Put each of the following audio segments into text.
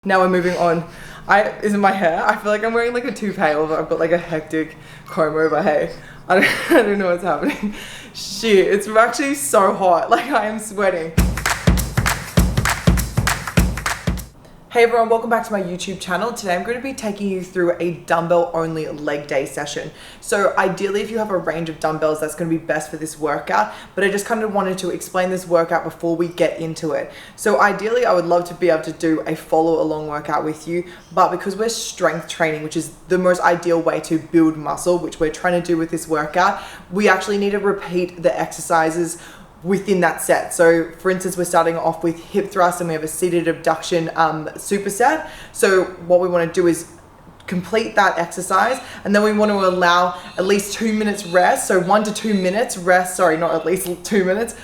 Now we're moving on. Isn't my hair? I feel like I'm wearing like a toupee, although I've got like a hectic comb over. Hey, I don't know what's happening. Shit, it's actually so hot. Like I am sweating. Hey everyone, welcome back to my YouTube channel. Today I'm going to be taking you through a dumbbell only leg day session. So ideally if you have a range of dumbbells, that's going to be best for this workout, but I just kind of wanted to explain this workout before we get into it. So ideally I would love to be able to do a follow along workout with you, but because we're strength training, which is the most ideal way to build muscle, which we're trying to do with this workout, we actually need to repeat the exercises within that set. So for instance, we're starting off with hip thrust and we have a seated abduction superset. So what we want to do is complete that exercise, and then we want to allow at least 2 minutes rest. So 1 to 2 minutes rest, sorry, not at least 2 minutes,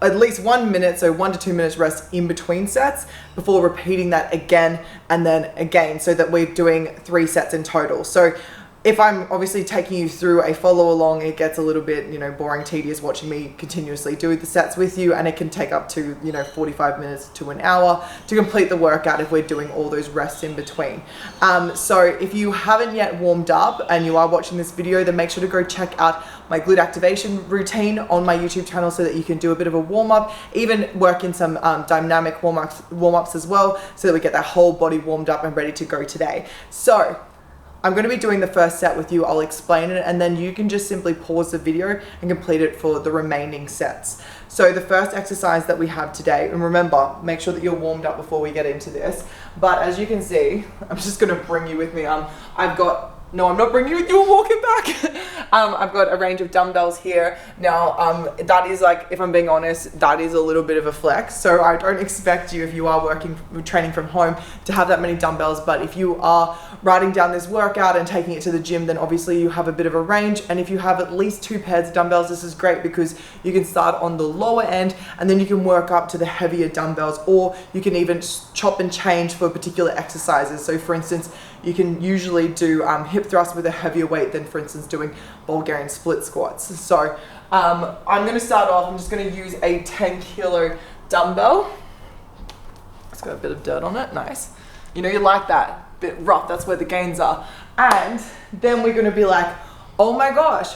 at least 1 minute, so 1 to 2 minutes rest in between sets before repeating that again and then again, so that we're doing 3 sets in total. So if I'm obviously taking you through a follow along, it gets a little bit, boring, tedious watching me continuously do the sets with you, and it can take up to, 45 minutes to an hour to complete the workout if we're doing all those rests in between. So if you haven't yet warmed up and you are watching this video, then make sure to go check out my glute activation routine on my YouTube channel so that you can do a bit of a warm up, even work in some dynamic warm ups as well, so that we get that whole body warmed up and ready to go today. So I'm going to be doing the first set with you. I'll explain it, and then you can just simply pause the video and complete it for the remaining sets. So the first exercise that we have today, and remember, make sure that you're warmed up before we get into this. But as you can see, I'm just going to bring you with me. No, I'm not bringing you, you're walking back. I've got a range of dumbbells here. Now, that is like, if I'm being honest, that is a little bit of a flex. So I don't expect you, if you are training from home, to have that many dumbbells. But if you are writing down this workout and taking it to the gym, then obviously you have a bit of a range. And if you have at least 2 pairs of dumbbells, this is great because you can start on the lower end and then you can work up to the heavier dumbbells, or you can even chop and change for particular exercises. So for instance, you can usually do hip thrust with a heavier weight than, for instance, doing Bulgarian split squats. So I'm going to start off, I'm just going to use a 10 kilo dumbbell. It's got a bit of dirt on it, nice. You like that, bit rough, that's where the gains are. And then we're going to be like, oh my gosh,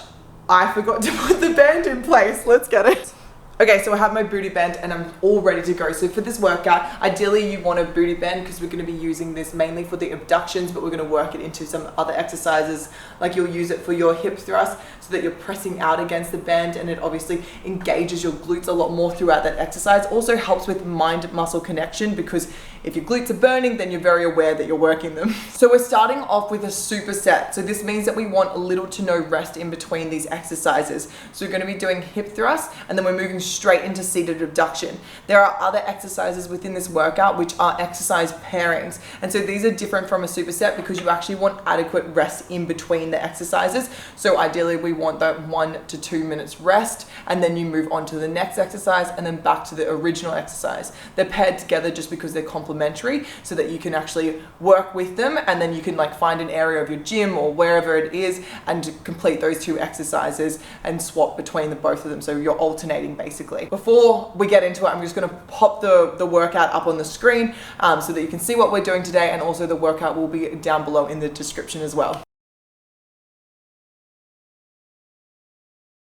I forgot to put the band in place, let's get it. Okay, so I have my booty bend and I'm all ready to go. So for this workout, ideally you want a booty bend because we're going to be using this mainly for the abductions, but we're going to work it into some other exercises. Like you'll use it for your hip thrust so that you're pressing out against the band, and it obviously engages your glutes a lot more throughout that exercise. Also helps with mind-muscle connection, because if your glutes are burning, then you're very aware that you're working them. So we're starting off with a superset. So this means that we want little to no rest in between these exercises. So we're going to be doing hip thrust, and then we're moving straight into seated abduction. There are other exercises within this workout which are exercise pairings, and so these are different from a superset because you actually want adequate rest in between the exercises. So ideally we want that 1 to 2 minutes rest, and then you move on to the next exercise and then back to the original exercise. They're paired together just because they're complementary, so that you can actually work with them, and then you can find an area of your gym or wherever it is and complete those 2 exercises and swap between the both of them, so you're alternating basically. Before we get into it, I'm just going to pop the workout up on the screen so that you can see what we're doing today, and also the workout will be down below in the description as well.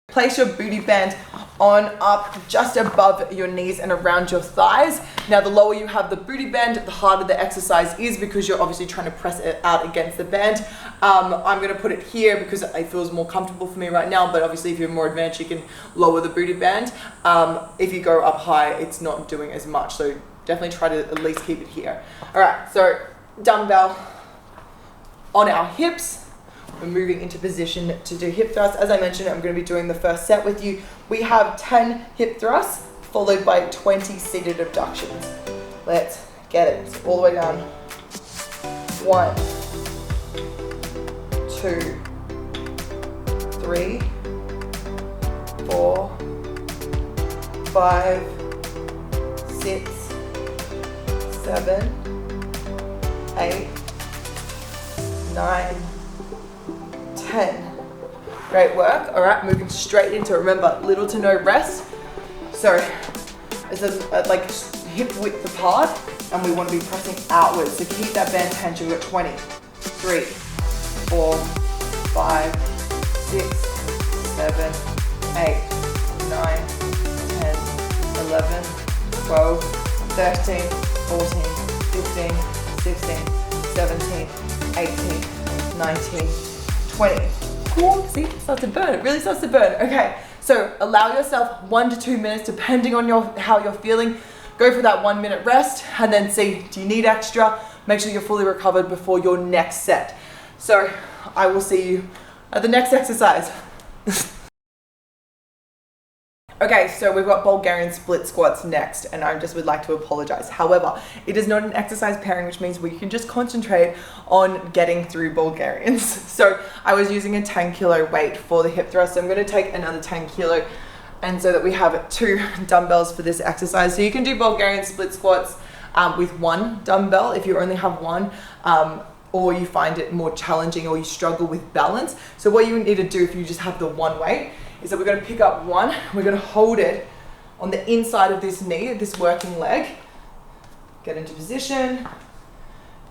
Place your booty band on up just above your knees and around your thighs. Now the lower you have the booty band, the harder the exercise is, because you're obviously trying to press it out against the band. I'm going to put it here because it feels more comfortable for me right now, but obviously if you're more advanced you can lower the booty band. If you go up high, it's not doing as much, so definitely try to at least keep it here. Alright, so dumbbell on our hips. We're moving into position to do hip thrusts. As I mentioned, I'm going to be doing the first set with you. We have 10 hip thrusts followed by 20 seated abductions. Let's get it. All the way down. 1, 2, 3, 4, 5, 6, 7, 8, 9, 10. Great work. All right, moving straight into it. Remember, little to no rest. So it's like hip width apart. and we want to be pressing outwards. So keep that band tension. We've got 20, 3, 4, 5, 6, 7, 8, 9, 10, 11, 12, 13, 14, 15, 16, 17, 18, 19, 20. Cool, see, it starts to burn. It really starts to burn. Okay, so allow yourself 1 to 2 minutes depending on how you're feeling. Go for that 1 minute rest and then see, do you need extra? Make sure you're fully recovered before your next set. So I will see you at the next exercise. Okay, so we've got Bulgarian split squats next, and I just would like to apologize. However, it is not an exercise pairing, which means we can just concentrate on getting through Bulgarians. So I was using a 10 kilo weight for the hip thrust, so I'm gonna take another 10 kilo, and so that we have 2 dumbbells for this exercise. So you can do Bulgarian split squats with 1 dumbbell if you only have 1, or you find it more challenging or you struggle with balance. So what you need to do if you just have the 1 weight is that we're going to pick up 1, we're going to hold it on the inside of this knee, this working leg, get into position,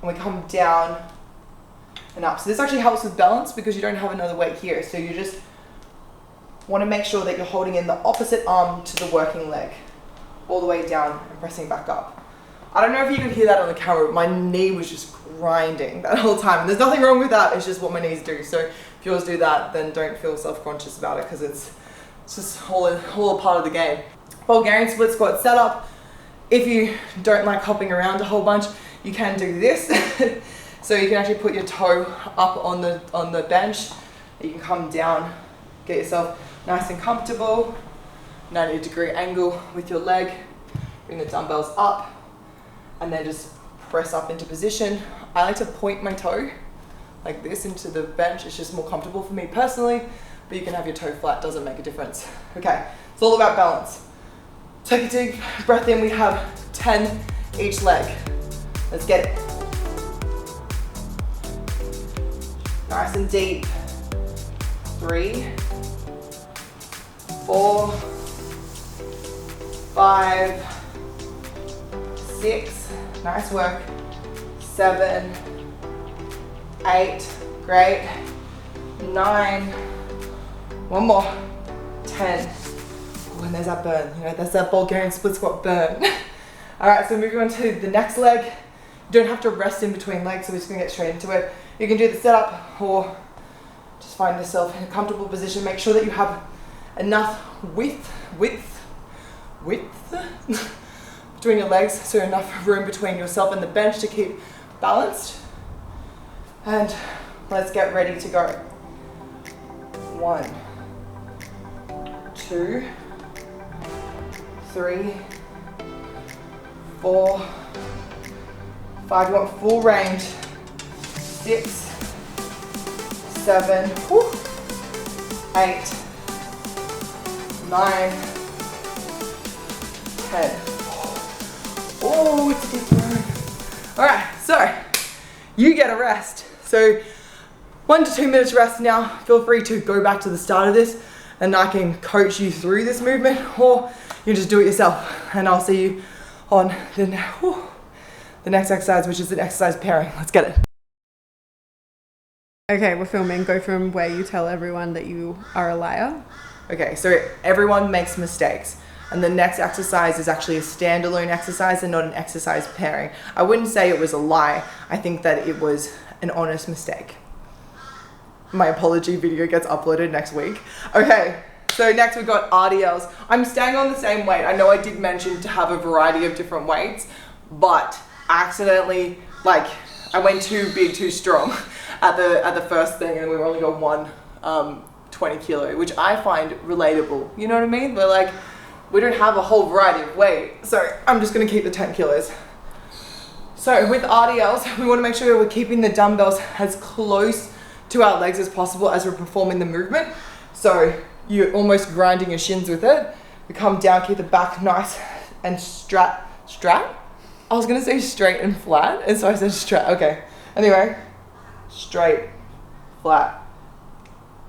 and we come down and up. So this actually helps with balance because you don't have another weight here. So you just want to make sure that you're holding in the opposite arm to the working leg, all the way down and pressing back up. I don't know if you can hear that on the camera, but my knee was just grinding that whole time. And there's nothing wrong with that, it's just what my knees do. So if yours do that, then don't feel self-conscious about it because it's just all a part of the game. Bulgarian split squat setup. If you don't like hopping around a whole bunch, you can do this. So you can actually put your toe up on the bench. You can come down, get yourself nice and comfortable. 90-degree angle with your leg. Bring the dumbbells up and then just press up into position. I like to point my toe like this into the bench. It's just more comfortable for me personally, but you can have your toe flat, doesn't make a difference. Okay, it's all about balance. Take a deep breath in. We have 10 each leg. Let's get it. Nice and deep. 3, 4, 5, 6, nice work, 7, 8, great, 9, one more, 10. Oh, and there's that burn, you know, that's that Bulgarian split squat burn. All right, so moving on to the next leg. You don't have to rest in between legs, so we're just gonna get straight into it. You can do the setup or just find yourself in a comfortable position. Make sure that you have enough width between your legs, so enough room between yourself and the bench to keep balanced. And let's get ready to go. 1, 2, 3, 4, 5. You want full range. 6, 7, 8, 9, 10. Oh, it's a deep burn. All right, so you get a rest. So 1 to 2 minutes rest now. Feel free to go back to the start of this and I can coach you through this movement, or you just do it yourself. And I'll see you on the next exercise, which is an exercise pairing. Let's get it. Okay, we're filming. Go from where you tell everyone that you are a liar. Okay, so everyone makes mistakes. And the next exercise is actually a standalone exercise and not an exercise pairing. I wouldn't say it was a lie. I think that it was an honest mistake. My apology video gets uploaded next week. Okay, so next we've got RDLs. I'm staying on the same weight. I know I did mention to have a variety of different weights, but accidentally, I went too big, too strong at the first thing, and we only got one 20 kilo, which I find relatable. You know what I mean? But we don't have a whole variety of weight, so I'm just gonna keep the 10 kilos. So with RDLs, we wanna make sure we're keeping the dumbbells as close to our legs as possible as we're performing the movement. So you're almost grinding your shins with it. We come down, keep the back nice and straight. I was gonna say straight and flat, and so I said straight. Okay, anyway, straight, flat,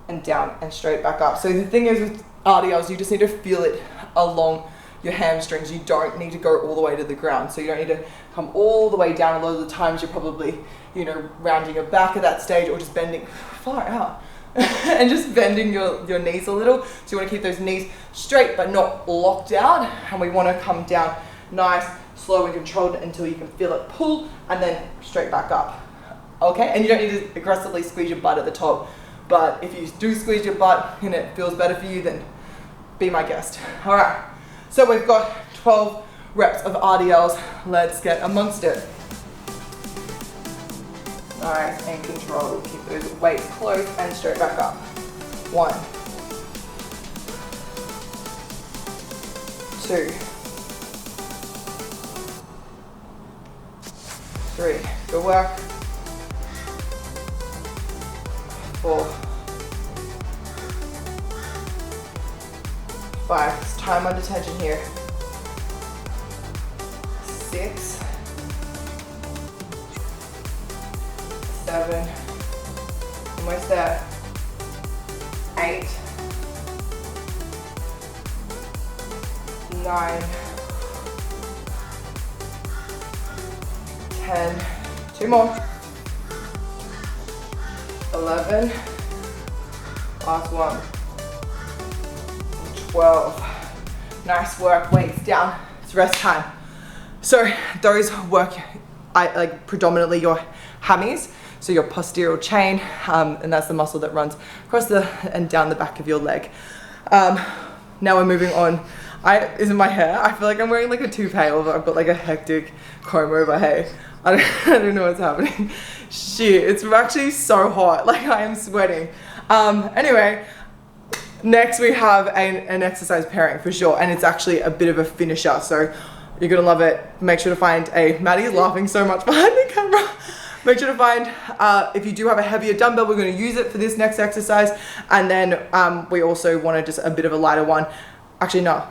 and down and straight back up. So the thing is with RDLs, you just need to feel it along your hamstrings. You don't need to go all the way to the ground. So you don't need to come all the way down. A lot of the times you're probably, you know, rounding your back at that stage, or just bending far out and just bending your knees a little. So you want to keep those knees straight but not locked out. And we want to come down nice, slow and controlled until you can feel it pull, and then straight back up. Okay, and you don't need to aggressively squeeze your butt at the top. But if you do squeeze your butt and it feels better for you, then be my guest. All right, so we've got 12 reps of RDLs. Let's get amongst it. Nice and controlled. Keep those weights close and straight back up. 1, 2, 3. Good work. 4, 5. It's time under tension here. 6, 7. Almost there. 8, 9, 10. 2 more. 11. Last one. 12. Nice work. Weights down. It's rest time. So those work, like predominantly your hammies, so your posterior chain, and that's the muscle that runs across and down the back of your leg. Now we're moving on. Isn't my hair? I feel like I'm wearing like a toupee, although I've got like a hectic comb over. Hey, I don't know what's happening. Shit, it's actually so hot. Like I am sweating. Anyway, next we have an exercise pairing for sure, and it's actually a bit of a finisher. So you're gonna love it. Make sure to find Maddie's laughing so much behind the camera. Make sure to find, if you do have a heavier dumbbell, we're gonna use it for this next exercise. And then we also want just a bit of a lighter one. Actually, no,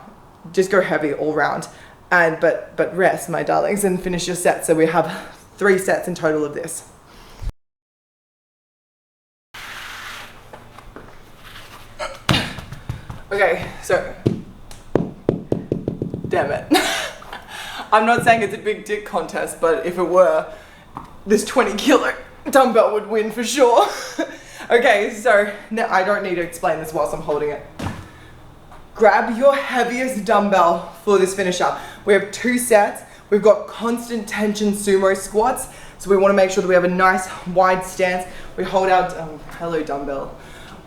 just go heavy all round. But rest, my darlings, and finish your set. So we have 3 sets in total of this. Okay, so, damn it. I'm not saying it's a big dick contest, but if it were, this 20 kilo dumbbell would win for sure. Okay, so now I don't need to explain this whilst I'm holding it. Grab your heaviest dumbbell for this finisher. We have 2 sets. We've got constant tension sumo squats. So we want to make sure that we have a nice wide stance. We hold our, hello dumbbell.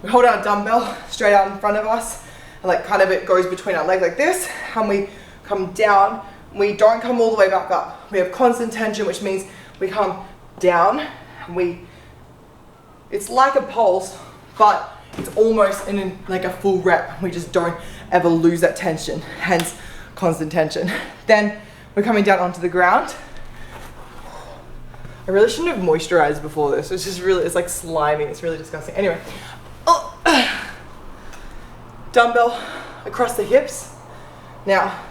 We hold our dumbbell straight out in front of us. And like kind of it goes between our legs like this. And we come down. We don't come all the way back up. We have constant tension, which means we come down. And it's like a pulse, but it's almost in like a full rep. We just don't ever lose that tension, hence constant tension. Then we're coming down onto the ground. I really shouldn't have moisturized before this. It's just really, it's like slimy. It's really disgusting. Anyway, dumbbell across the hips. Now,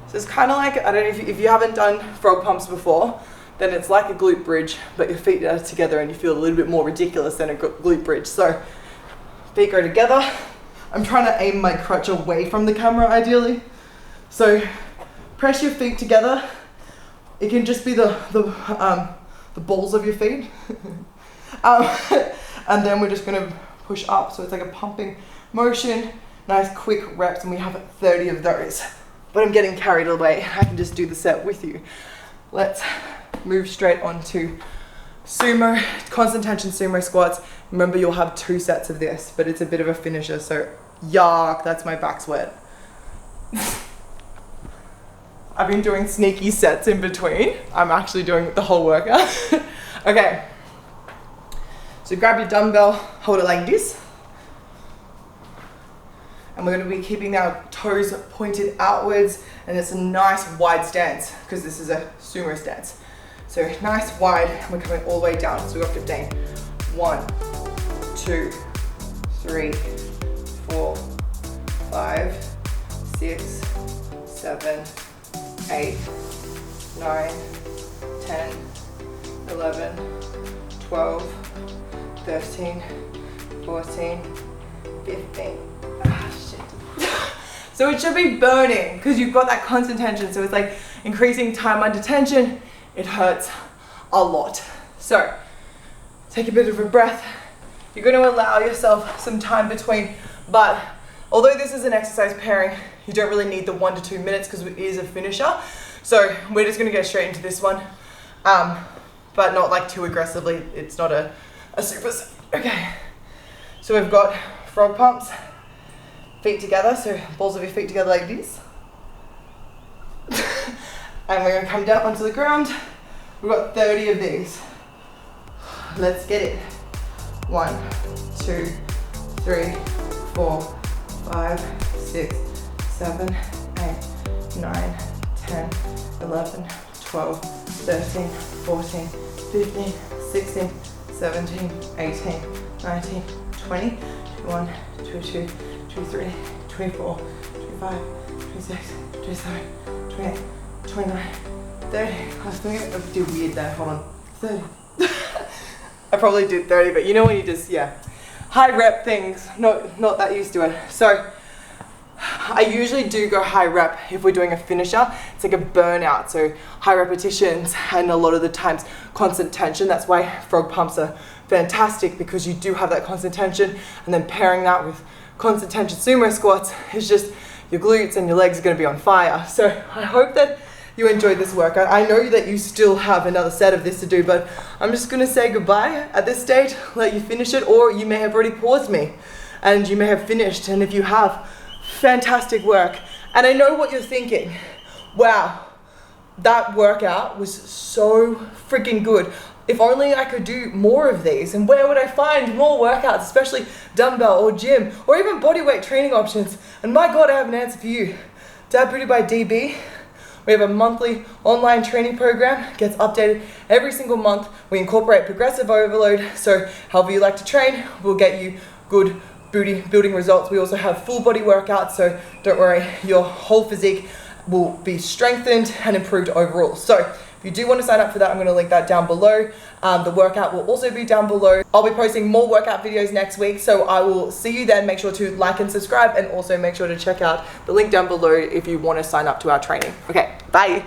so it's kind of like, I don't know if you haven't done frog pumps before, then it's like a glute bridge, but your feet are together and you feel a little bit more ridiculous than a glute bridge. So feet go together. I'm trying to aim my crutch away from the camera ideally. So press your feet together. It can just be the balls of your feet. And then we're just gonna push up. So it's like a pumping motion, nice quick reps, and we have 30 of those. But I'm getting carried away. I can just do the set with you. Let's move straight on to sumo, constant tension sumo squats. Remember, you'll have 2 sets of this, but it's a bit of a finisher, so yuck, that's my back sweat. I've been doing sneaky sets in between. I'm actually doing the whole workout. Okay, so grab your dumbbell, hold it like this. And we're gonna be keeping our toes pointed outwards, and it's a nice wide stance, because this is a sumo stance. So nice wide, and we're coming all the way down. So we've got 15. 1, 2, 3, 4, 5, 6, 7, 8, 9, 10, 11, 12, 13, 14, 15. Ah, shit. So it should be burning because you've got that constant tension. So it's like increasing time under tension. It hurts a lot. So take a bit of a breath. You're going to allow yourself some time between, but although this is an exercise pairing, you don't really need the 1 to 2 minutes because it is a finisher. So we're just going to get straight into this one, but not like too aggressively. It's not a superset. Okay, so we've got frog pumps, feet together, so balls of your feet together like this. And we're going to come down onto the ground. We've got 30 of these. Let's get it. 1, 2, 3, 4, 5, 6, 7, 8, 9, 10, 11, 12, 13, 14, 15, 16, 17, 18, 19, 20, 21, 22, 23, 24, 25, 26, 27, 28, 29, 30. I was doing it a bit weird there, hold on. 30. I probably did 30, but you know when you just, high rep things, not that used to it. So I usually do go high rep if we're doing a finisher. It's like a burnout, so high repetitions and a lot of the times constant tension. That's why frog pumps are fantastic, because you do have that constant tension, and then pairing that with constant tension sumo squats is just your glutes and your legs are going to be on fire. So I hope that you enjoyed this workout. I know that you still have another set of this to do, but I'm just going to say goodbye at this stage, let you finish it, or you may have already paused me and you may have finished. And if you have, fantastic work. And I know what you're thinking. Wow, that workout was so freaking good. If only I could do more of these. And where would I find more workouts, especially dumbbell or gym or even bodyweight training options? And my God, I have an answer for you. Dad Booty by DB. We have a monthly online training program, gets updated every single month. We incorporate progressive overload, so however you like to train, we'll get you good booty building results. We also have full body workouts, so don't worry, your whole physique will be strengthened and improved overall. So if you do want to sign up for that, I'm going to link that down below. The workout will also be down below. I'll be posting more workout videos next week, so I will see you then. Make sure to like and subscribe, and also make sure to check out the link down below if you want to sign up to our training. Okay, bye.